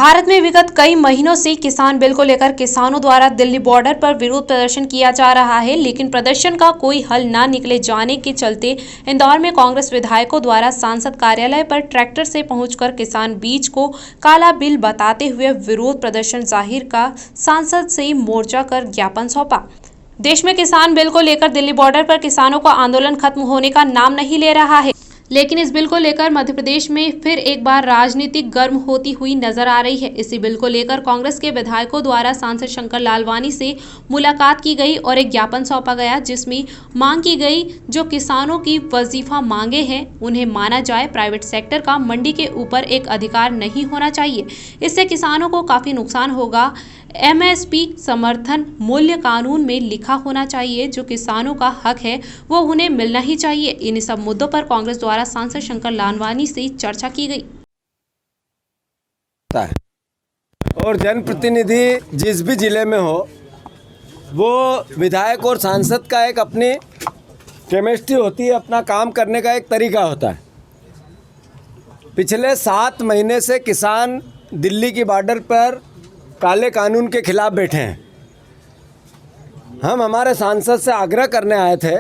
भारत में विगत कई महीनों से किसान बिल को लेकर किसानों द्वारा दिल्ली बॉर्डर पर विरोध प्रदर्शन किया जा रहा है, लेकिन प्रदर्शन का कोई हल न निकले जाने के चलते इंदौर में कांग्रेस विधायकों द्वारा सांसद कार्यालय पर ट्रैक्टर से पहुंचकर किसान बीज को काला बिल बताते हुए विरोध प्रदर्शन जाहिर का सांसद से मोर्चा कर ज्ञापन सौंपा। देश में किसान बिल को लेकर दिल्ली बॉर्डर पर किसानों का आंदोलन खत्म होने का नाम नहीं ले रहा है, लेकिन इस बिल को लेकर मध्य प्रदेश में फिर एक बार राजनीति गर्म होती हुई नजर आ रही है। इसी बिल को लेकर कांग्रेस के विधायकों द्वारा सांसद शंकर लालवानी से मुलाकात की गई और एक ज्ञापन सौंपा गया, जिसमें मांग की गई जो किसानों की वजीफा मांगे हैं उन्हें माना जाए। प्राइवेट सेक्टर का मंडी के ऊपर एक अधिकार नहीं होना चाहिए, इससे किसानों को काफी नुकसान होगा। एमएसपी समर्थन मूल्य कानून में लिखा होना चाहिए, जो किसानों का हक है वो उन्हें मिलना ही चाहिए। इन सब मुद्दों पर कांग्रेस द्वारा सांसद शंकर लालवानी से चर्चा की गई। और जनप्रतिनिधि जिस भी जिले में हो, वो विधायक और सांसद का एक अपनी केमिस्ट्री होती है, अपना काम करने का एक तरीका होता है। पिछले 7 महीने से किसान दिल्ली की बॉर्डर पर काले कानून के खिलाफ बैठे हैं। हम हमारे सांसद से आग्रह करने आए थे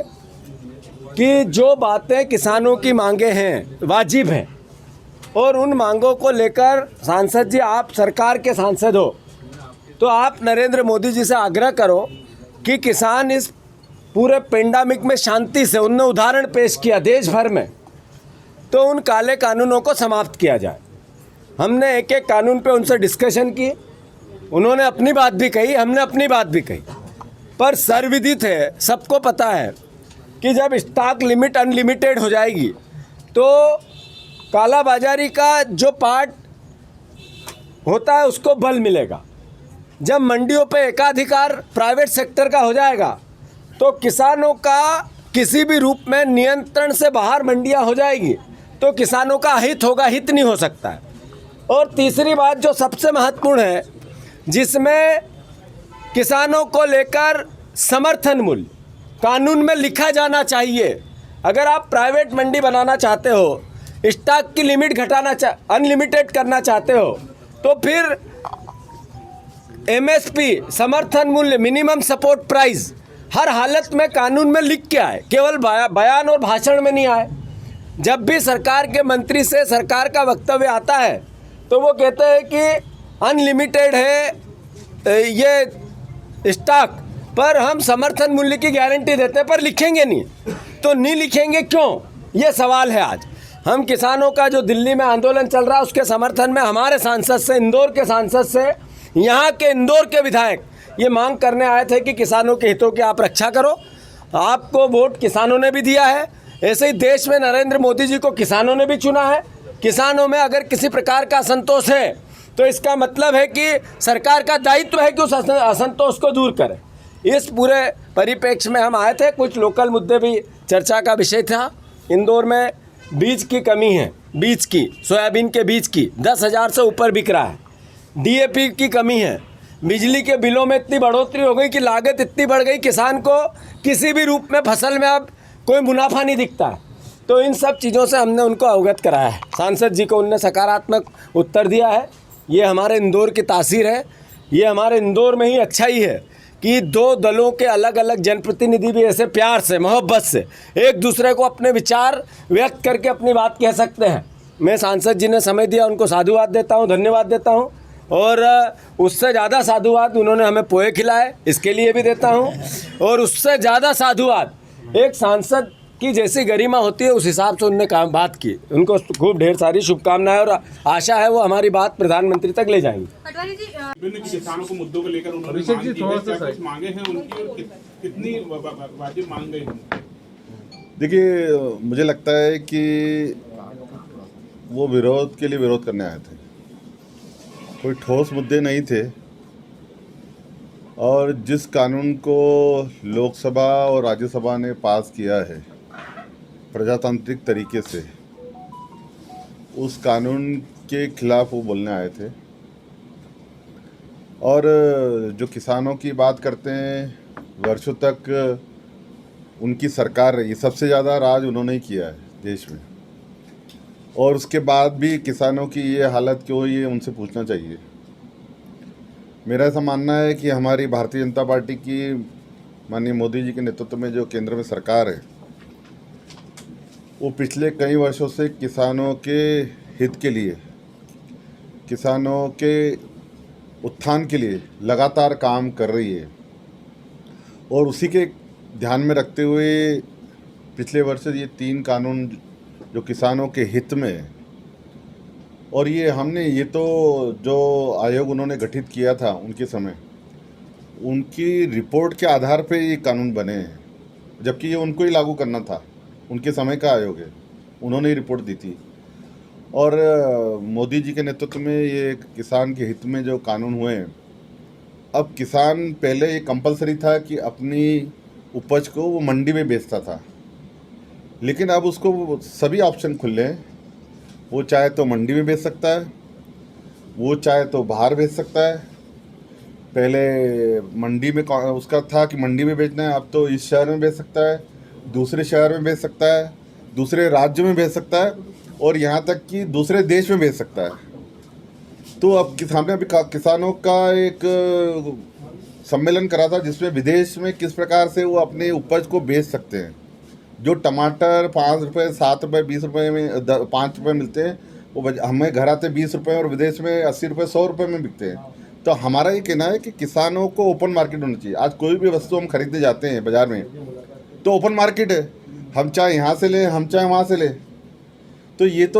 कि जो बातें किसानों की मांगे हैं वाजिब हैं, और उन मांगों को लेकर सांसद जी, आप सरकार के सांसद हो तो आप नरेंद्र मोदी जी से आग्रह करो कि किसान इस पूरे पेंडेमिक में शांति से, उन्होंने उदाहरण पेश किया देश भर में, तो उन काले कानूनों को समाप्त किया जाए। हमने एक एक कानून पे उनसे डिस्कशन की, उन्होंने अपनी बात भी कही, हमने अपनी बात भी कही, पर सर्वविदित है, सबको पता है कि जब स्टॉक लिमिट अनलिमिटेड हो जाएगी तो काला बाजारी का जो पार्ट होता है उसको बल मिलेगा। जब मंडियों पे एकाधिकार प्राइवेट सेक्टर का हो जाएगा तो किसानों का किसी भी रूप में नियंत्रण से बाहर मंडियां हो जाएगी, तो किसानों का हित होगा, हित नहीं हो सकता है। और तीसरी बात जो सबसे महत्वपूर्ण है, जिसमें किसानों को लेकर समर्थन मूल्य कानून में लिखा जाना चाहिए। अगर आप प्राइवेट मंडी बनाना चाहते हो, स्टॉक की लिमिट घटाना अनलिमिटेड करना चाहते हो, तो फिर एमएसपी समर्थन मूल्य, मिनिमम सपोर्ट प्राइस हर हालत में कानून में लिख के आए, केवल बयान और भाषण में नहीं आए। जब भी सरकार के मंत्री से सरकार का वक्तव्य आता है तो वो कहते हैं कि अनलिमिटेड है ये स्टॉक, पर हम समर्थन मूल्य की गारंटी देते हैं, पर लिखेंगे नहीं। तो नहीं लिखेंगे क्यों, ये सवाल है। आज हम किसानों का जो दिल्ली में आंदोलन चल रहा है उसके समर्थन में हमारे सांसद से, इंदौर के सांसद से, यहाँ के इंदौर के विधायक ये मांग करने आए थे कि किसानों के हितों की आप रक्षा करो। आपको वोट किसानों ने भी दिया है, ऐसे ही देश में नरेंद्र मोदी जी को किसानों ने भी चुना है। किसानों में अगर किसी प्रकार का असंतोष है तो इसका मतलब है कि सरकार का दायित्व है कि उस असंतोष को दूर करे। इस पूरे परिप्रेक्ष्य में हम आए थे। कुछ लोकल मुद्दे भी चर्चा का विषय था। इंदौर में बीज की कमी है, बीज की, सोयाबीन के बीज की 10,000 से ऊपर बिक रहा है। डीएपी की कमी है, बिजली के बिलों में इतनी बढ़ोतरी हो गई कि लागत इतनी बढ़ गई, किसान को किसी भी रूप में फसल में अब कोई मुनाफा नहीं दिखता है। तो इन सब चीज़ों से हमने उनको अवगत कराया है। सांसद जी को उनने सकारात्मक उत्तर दिया है। ये हमारे इंदौर की तासीर है, ये हमारे इंदौर में ही अच्छाई है कि 2 दलों के अलग अलग जनप्रतिनिधि भी ऐसे प्यार से, मोहब्बत से एक दूसरे को अपने विचार व्यक्त करके अपनी बात कह सकते हैं। मैं सांसद जी ने समय दिया, उनको साधुवाद देता हूँ, धन्यवाद देता हूँ। और उससे ज़्यादा साधुवाद उन्होंने हमें पोहे खिलाए, इसके लिए भी देता हूँ। और उससे ज़्यादा साधुवाद एक सांसद की जैसी गरिमा होती है उस हिसाब से उनने काम बात की। उनको खूब ढेर सारी शुभकामनाएं और आशा है वो हमारी बात प्रधानमंत्री तक ले जाएंगी। विभिन्न किसानों को मुद्दों को लेकर उन्होंने मांगे हैं उनकी, और कितनी वाजिब मांग गई हैं? देखिए, मुझे लगता है कि वो विरोध के लिए विरोध करने आए थे, कोई ठोस मुद्दे नहीं थे। और जिस कानून को लोकसभा और राज्यसभा ने पास किया है प्रजातांत्रिक तरीके से, उस कानून के खिलाफ वो बोलने आए थे। और जो किसानों की बात करते हैं, वर्षों तक उनकी सरकार रही, सबसे ज़्यादा राज उन्होंने ही किया है देश में, और उसके बाद भी किसानों की ये हालत क्यों हुई है उनसे पूछना चाहिए। मेरा ऐसा मानना है कि हमारी भारतीय जनता पार्टी की माननीय मोदी जी के नेतृत्व में जो केंद्र में सरकार है, वो पिछले कई वर्षों से किसानों के हित के लिए, किसानों के उत्थान के लिए लगातार काम कर रही है। और उसी के ध्यान में रखते हुए पिछले वर्ष ये 3 कानून जो किसानों के हित में है, और ये तो जो आयोग उन्होंने गठित किया था उनके समय, उनकी रिपोर्ट के आधार पे ये कानून बने हैं, जबकि ये उनको ही लागू करना था। उनके समय का आयोग है, उन्होंने ही रिपोर्ट दी थी। और मोदी जी के नेतृत्व में ये किसान के हित में जो कानून हुए हैं, अब किसान पहले ये कंपलसरी था कि अपनी उपज को वो मंडी में बेचता था, लेकिन अब उसको सभी ऑप्शन खुले हैं। वो चाहे तो मंडी में बेच सकता है, वो चाहे तो बाहर बेच सकता है। पहले मंडी में उसका था कि मंडी में बेचना है, अब तो इस शहर में बेच सकता है, दूसरे शहर में बेच सकता है, दूसरे राज्य में बेच सकता है, और यहाँ तक कि दूसरे देश में बेच सकता है। तो अब हमने अभी किसानों का एक सम्मेलन करा था, जिसमें विदेश में किस प्रकार से वो अपने उपज को बेच सकते हैं। जो टमाटर 5 रुपये, 7 रुपये, 20 रुपये में 5 रुपये मिलते हैं, वो हमें घर आते 20 रुपये और विदेश में 80 रुपये, 100 रुपये में बिकते हैं। तो हमारा ये कहना है कि किसानों को ओपन मार्केट होना चाहिए। आज कोई भी वस्तु हम खरीदने जाते हैं बाज़ार में, तो ओपन मार्केट है, हम चाहे यहाँ से लें, हम चाहे वहाँ से लें। तो ये तो